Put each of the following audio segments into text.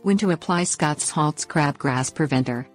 When to apply Scott's Halts Crabgrass Preventer.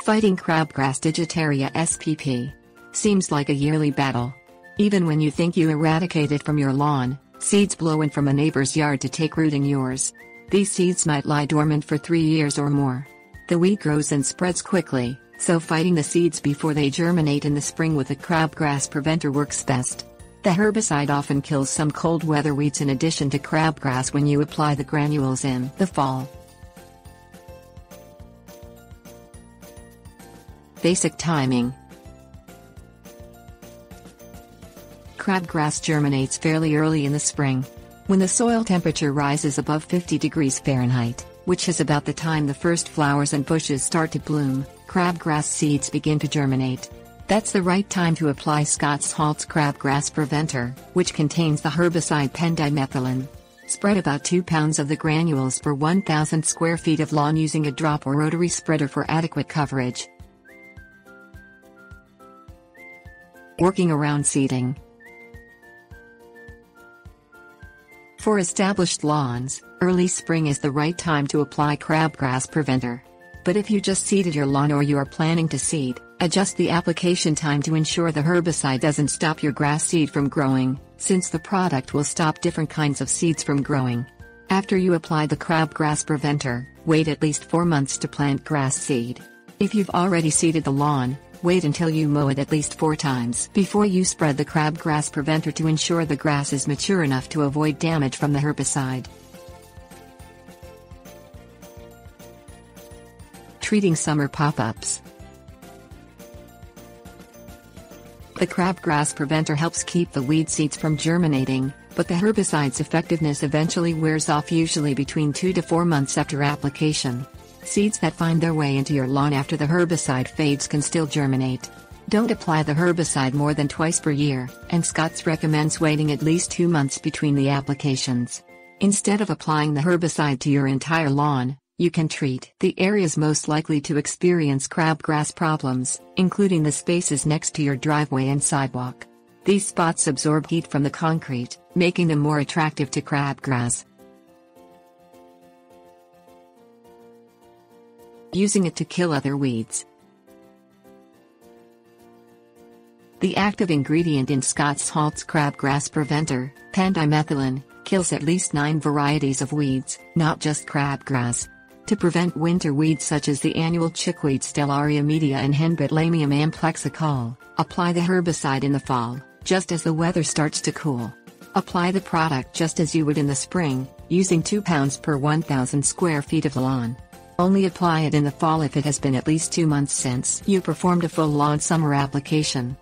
Fighting crabgrass Digitaria SPP. Seems like a yearly battle. Even when you think you eradicate it from your lawn, seeds blow in from a neighbor's yard to take root in yours. These seeds might lie dormant for 3 years or more. The weed grows and spreads quickly, so fighting the seeds before they germinate in the spring with a crabgrass preventer works best. The herbicide often kills some cold weather weeds in addition to crabgrass when you apply the granules in the fall. Basic timing. Crabgrass germinates fairly early in the spring. When the soil temperature rises above 50 degrees Fahrenheit, which is about the time the first flowers and bushes start to bloom, crabgrass seeds begin to germinate. That's the right time to apply Scott's Halts Crabgrass Preventer, which contains the herbicide pendimethalin. Spread about 2 pounds of the granules per 1,000 square feet of lawn using a drop or rotary spreader for adequate coverage. Working around seeding. For established lawns, early spring is the right time to apply crabgrass preventer. But if you just seeded your lawn or you are planning to seed, adjust the application time to ensure the herbicide doesn't stop your grass seed from growing, since the product will stop different kinds of seeds from growing. After you apply the crabgrass preventer, wait at least 4 months to plant grass seed. If you've already seeded the lawn, wait until you mow it at least 4 times before you spread the crabgrass preventer to ensure the grass is mature enough to avoid damage from the herbicide. Treating summer pop-ups. The crabgrass preventer helps keep the weed seeds from germinating, but the herbicide's effectiveness eventually wears off, usually between 2 to 4 months after application. Seeds that find their way into your lawn after the herbicide fades can still germinate. Don't apply the herbicide more than twice per year, and Scott's recommends waiting at least 2 months between the applications. Instead of applying the herbicide to your entire lawn, you can treat the areas most likely to experience crabgrass problems, including the spaces next to your driveway and sidewalk. These spots absorb heat from the concrete, making them more attractive to crabgrass. Using it to kill other weeds. The active ingredient in Scott's Halts Crabgrass Preventer, pendimethalin, kills at least 9 varieties of weeds, not just crabgrass. To prevent winter weeds such as the annual chickweed Stellaria media and Henbit-Lamium amplexicol, apply the herbicide in the fall, just as the weather starts to cool. Apply the product just as you would in the spring, using 2 pounds per 1,000 square feet of lawn. Only apply it in the fall if it has been at least 2 months since you performed a full lawn summer application.